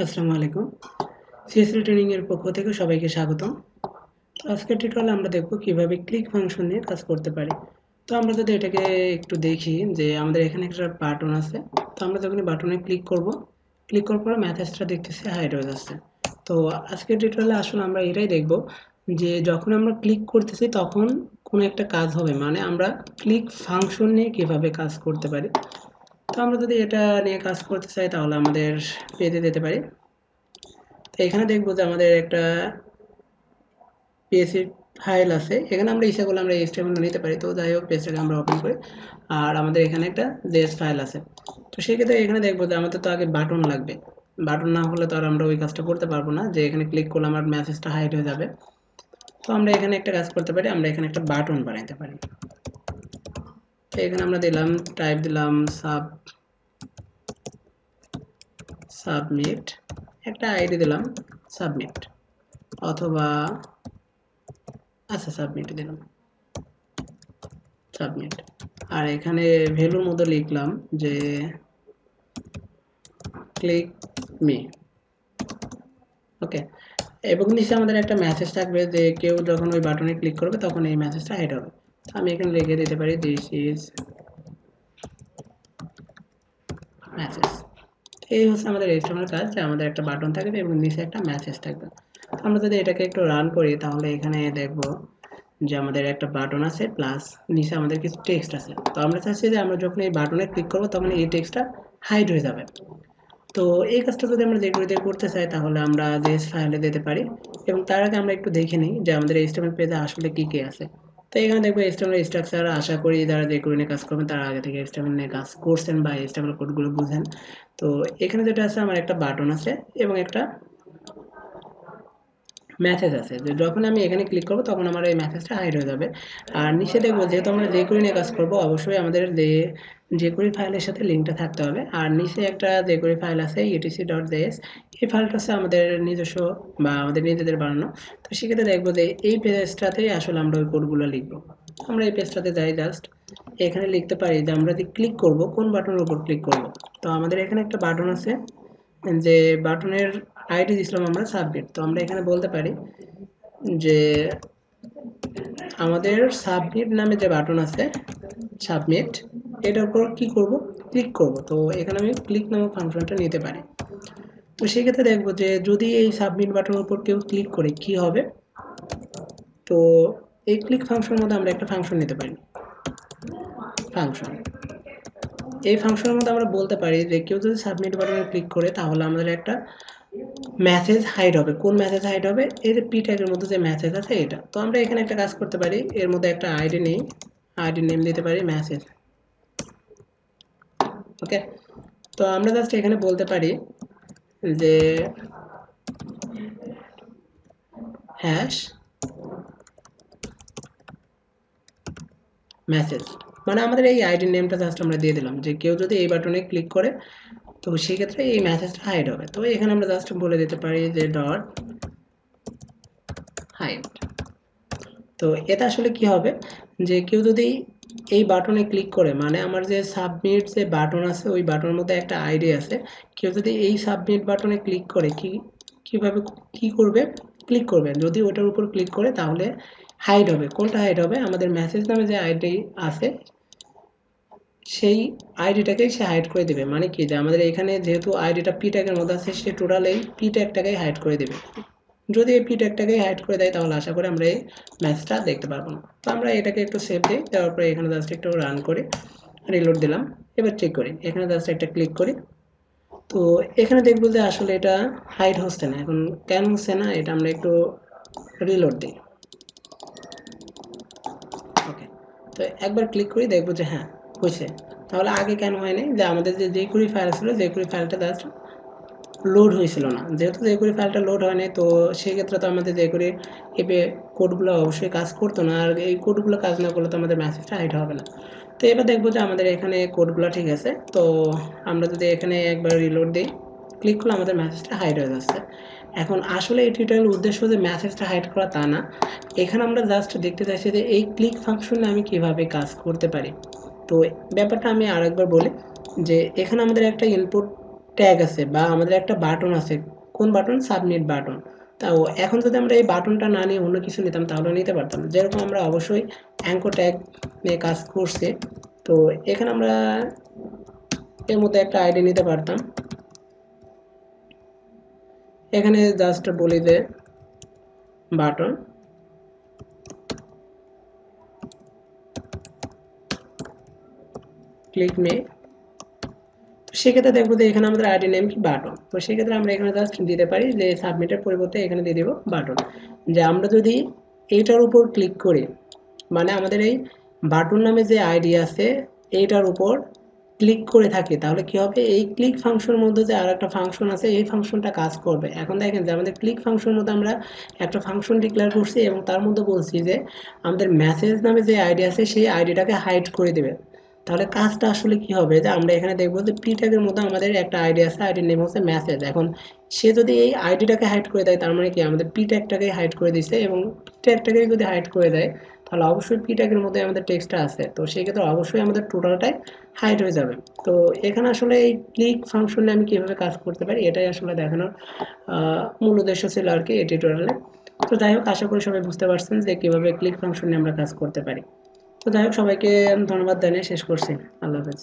আসসালামু আলাইকুম। CSL training এর পক্ষ থেকে সবাইকে স্বাগতম। তো আজকের টিউটোরিয়ালে আমরা দেখব কিভাবে ক্লিক ফাংশন নিয়ে কাজ করতে পারি। তো আমরা যদি এটাকে একটু দেখি যে আমাদের এখানে একটা বাটন আছে। তো আমরা যখন বাটনে ক্লিক করব, ক্লিক করার পরে মেসেজটা দেখতেছি হাইড হয়ে যাচ্ছে। তো আজকের টিউটোরিয়ালে আসলে আমরা এটাই দেখব যে যখন আমরা ক্লিক করতেছি তখন কোনো একটা কাজ হবে, মানে আমরা ক্লিক ফাংশন নিয়ে কিভাবে কাজ করতে পারি। তো আমরা যদি এটা নিয়ে কাজ করতে চাই তাহলে আমাদের পেজে যেতে পারি। তো এখানে দেখবো যে আমাদের একটা পিএসসি ফাইল আছে, এখানে আমরা ইচ্ছা করলে আমরা এইচটিএমএল নিতে পারি। তো যাই হোক, পেজটাকে আমরা ওপেন করি আর আমাদের এখানে একটা জেএস ফাইল আছে। তো সেক্ষেত্রে এখানে দেখবো যে আমাদের তো আগে বাটন লাগবে, বাটন না হলে তো আর আমরা ওই কাজটা করতে পারবো না যে এখানে ক্লিক করলে আমার মেসেজটা হাইড হয়ে যাবে। তো আমরা এখানে একটা কাজ করতে পারি, আমরা এখানে একটা বাটন বানাইতে পারি। তো এখানে আমরা দিলাম, টাইপ দিলাম সাবমিট, একটা আইডি দিলাম সাবমিট, অথবা আচ্ছা সাবমিট দিলাম, সাবমিট। আর এখানে ভ্যালুর মধ্যে লিখলাম যে ক্লিক মি, ওকে। এবং নিচে আমাদের একটা মেসেজ থাকবে যে কেউ যখন ওই বাটনে ক্লিক করবে তখন এই মেসেজটা হাইড হবে। তো আমি এখানে লিখে দিতে পারি দিস ইজ মেসেজ। এই হচ্ছে আমাদের এইচটিএমএল কাজ, যে আমাদের একটা বাটন থাকবে এবং নিচে একটা মেসেজ থাকবে। আমরা যদি এটাকে একটু রান করি তাহলে এখানে দেখব যে আমাদের একটা বাটন আছে প্লাস নিচে আমাদের কিছু টেক্সট আছে। তো আমরা চাচ্ছি যে আমরা যখন এই বাটনে ক্লিক করব তখন এই টেক্সটটা হাইড হয়ে যাবে। তো এই কাজটা যদি আমরা যেগুলো করতে চাই তাহলে আমরা জেএস ফাইলে দিতে পারি। এবং তার আগে আমরা একটু দেখে নিই যে আমাদের এইচটিএমএল পেজে আসলে কী কী আছে। তো এখানে দেখবো এইচটিএমএল স্ট্রাকচার, আশা করি যারা যেগুলো নিয়ে কাজ করবেন তারা আগে থেকে এইচটিএমএল নিয়ে কাজ করছেন বা এইচটিএমএল কোডগুলো বুঝেন। তো এখানে যেটা আছে, আমার একটা বাটন আছে এবং একটা মেসেজ আছে, যে যখন আমি এখানে ক্লিক করব তখন আমার এই মেসেজটা হাইড হয়ে যাবে। আর নিচে দেখবো যেহেতু আমরা jQuery নিয়ে কাজ করব, অবশ্যই আমাদের jQuery ফাইলের সাথে লিঙ্কটা থাকতে হবে। আর নিচে একটা jQuery ফাইল আছে etc.js, এই ফাইলটা হচ্ছে আমাদের নিজস্ব বা আমাদের নিজেদের বানানো। তো সেক্ষেত্রে দেখবো যে এই পেজটাতেই আসলে আমরা ওই কোডগুলো লিখবো। আমরা এই পেজটাতে যাই, জাস্ট এখানে লিখতে পারি যে আমরা যদি ক্লিক করব কোন বাটনের উপর ক্লিক করব। তো আমাদের এখানে একটা বাটন আছে, যে বাটনের আইডি দিছিলাম আমরা সাবমিট। তো আমরা এখানে বলতে পারি যে আমাদের সাবমিট নামে যে বাটন আছে সাবমিট, এটার উপর কি করব, ক্লিক করব। তো এখানে আমি ক্লিক নামক ফাংশনটা নিতে পারি। তো সেক্ষেত্রে দেখবো যে যদি এই সাবমিট বাটনের উপর কেউ ক্লিক করে কি হবে। তো এই ক্লিক ফাংশনের মধ্যে আমরা একটা ফাংশন নিতে পারি, ফাংশন। এই ফাংশনের মধ্যে আমরা বলতে পারি যে কেউ যদি সাবমিট বাটনে ক্লিক করে তাহলে আমাদের একটা মেসেজ হাইড হবে। কোন মেসেজ হাইড হবে? এই যে পি ট্যাগের মধ্যে যে মেসেজ আছে এটা। তো আমরা এখানে একটা কাজ করতে পারি, এর মধ্যে একটা আইডি নেই, আইডি নেম দিতে পারি মেসেজ, ওকে। তো আমরা জাস্ট এখানে বলতে পারি যে হ্যাশ মেসেজ, মানে আমাদের এই আইডি নেমটা জাস্ট আমরা দিয়ে দিলাম যে কেউ যদি এই বাটনে ক্লিক করে তো সেই ক্ষেত্রে এই মেসেজটা হাইড হবে। তো এখানে আমরা জাস্ট বলে দিতে পারি যে ডট হাইড। তো এটা আসলে কি হবে, যে কেউ যদি এই বাটনে ক্লিক করে, মানে আমার যে সাবমিট যে বাটন আছে ওই বাটনের মধ্যে একটা আইডি আছে, কেউ যদি এই সাবমিট বাটনে ক্লিক করে কিভাবে কি করবে, ক্লিক করবে, যদি ওটার উপর ক্লিক করে তাহলে হাইড হবে। কোনটা হাইড হবে? আমাদের মেসেজ নামে যে আইডি আছে সেই আইডিটাকেই সে হাইড করে দেবে। মানে কি, যে আমাদের এখানে যেহেতু আইডিটা পি ট্যাগের মধ্যে আছে সে টোটাল এই পি ট্যাগটাকেই হাইড করে দেবে। যদি এই পি ট্যাগটাকেই হাইড করে দেয় তাহলে আশা করি আমরা এই ম্যাচটা দেখতে পারবো না। তো আমরা এটাকে একটু সেভ দিই, দেওয়ার পরে এখানে জাস্ট একটু রান করি, রিলোড দিলাম। এবার চেক করি, এখানে জাস্ট একটা ক্লিক করি। তো এখানে দেখবো যে আসলে এটা হাইড হচ্ছে না। এখন কেন হচ্ছে না এটা আমরা একটু রিলোড দিই, ওকে। তো একবার ক্লিক করি, দেখবো যে হ্যাঁ হয়েছে। তাহলে আগে কেন হয়নি? যে আমাদের যে jQuery ফাইল ছিল, jQuery ফাইলটা জাস্ট লোড হয়েছিল না। যেহেতু jQuery ফাইলটা লোড হয়নি তো সেক্ষেত্রে তো আমাদের jQuery এপে কোডগুলো অবশ্যই কাজ করতো না, আর এই কোডগুলো কাজ না করলে তো আমাদের মেসেজটা হাইড হবে না। তো এবার দেখবো যে আমাদের এখানে কোডগুলো ঠিক আছে। তো আমরা যদি এখানে একবার রিলোড দিই, ক্লিক করলে আমাদের মেসেজটা হাইড হয়ে যাচ্ছে। এখন আসলে এই টিউটোরিয়ালের উদ্দেশ্য যে মেসেজটা হাইড করা তা না, এখানে আমরা জাস্ট দেখতে চাইছি যে এই ক্লিক ফাংশনে আমি কিভাবে কাজ করতে পারি। তো ব্যাপারটা আমি আরেকবার বলি, যে এখানে আমাদের একটা ইনপুট ট্যাগ আছে বা আমাদের একটা বাটন আছে, কোন বাটন? Submit button. তাও এখন যদি আমরা এই বাটনটা না নিয়ে অন্য কিছু নিতাম তাহলে নিতে পারতাম, যেরকম আমরা অবশ্যই অ্যাঙ্কর ট্যাগ নিয়ে কাজ করছি। তো এখানে আমরা এর মধ্যে একটা আইডি নিতে পারতাম, এখানে জাস্ট বলি যে বাটন ক্লিক মে। সেক্ষেত্রে দেখবো যে এখানে আমাদের আইডি নেম কি বাটন। তো সেক্ষেত্রে আমরা এখানে জাস্ট দিতে পারি যে সাবমিটের পরিবর্তে এখানে দিয়ে দিব বাটন। যে আমরা যদি এইটার উপর ক্লিক করি, মানে আমাদের এই বাটন নামে যে আইডি আছে এইটার উপর ক্লিক করে থাকি, তাহলে কি হবে? এই ক্লিক ফাংশনের মধ্যে যে আর একটা ফাংশন আছে এই ফাংশনটা কাজ করবে। এখন দেখেন যে আমাদের ক্লিক ফাংশনের মধ্যে আমরা একটা ফাংশন ডিক্লেয়ার করছি এবং তার মধ্যে বলছি যে আমাদের মেসেজ নামে যে আইডি আছে সেই আইডিটাকে হাইড করে দেবে। তাহলে কাজটা আসলে কি হবে? যে আমরা এখানে দেখবো যে পি ট্যাগের মধ্যে আমাদের একটা আইডি আছে, আইডির নেম হচ্ছে মেসেজ। এখন সে যদি এই আইডিটাকে হাইড করে দেয় তার মানে কি আমাদের পি ট্যাগটাকে হাইড করে দিচ্ছে, এবং পি ট্যাগটাকে যদি হাইড করে দেয় তাহলে অবশ্যই পি ট্যাগের মধ্যে আমাদের টেক্সটটা আছে, তো সেই ক্ষেত্রে অবশ্যই আমাদের টোটালটাই হাইড হয়ে যাবে। তো এখানে আসলে এই ক্লিক ফাংশনে আমি কিভাবে কাজ করতে পারি এটাই আসলে দেখানোর মূল উদ্দেশ্য ছিল আর কি এই টিউটোরিয়ালে। তো যাই হোক, আশা করি সবাই বুঝতে পারছেন যে কিভাবে ক্লিক ফাংশনে আমরা কাজ করতে পারি। তো যাই হোক, সবাইকে ধন্যবাদ জানিয়ে শেষ করছি। আল্লাহ হাফেজ।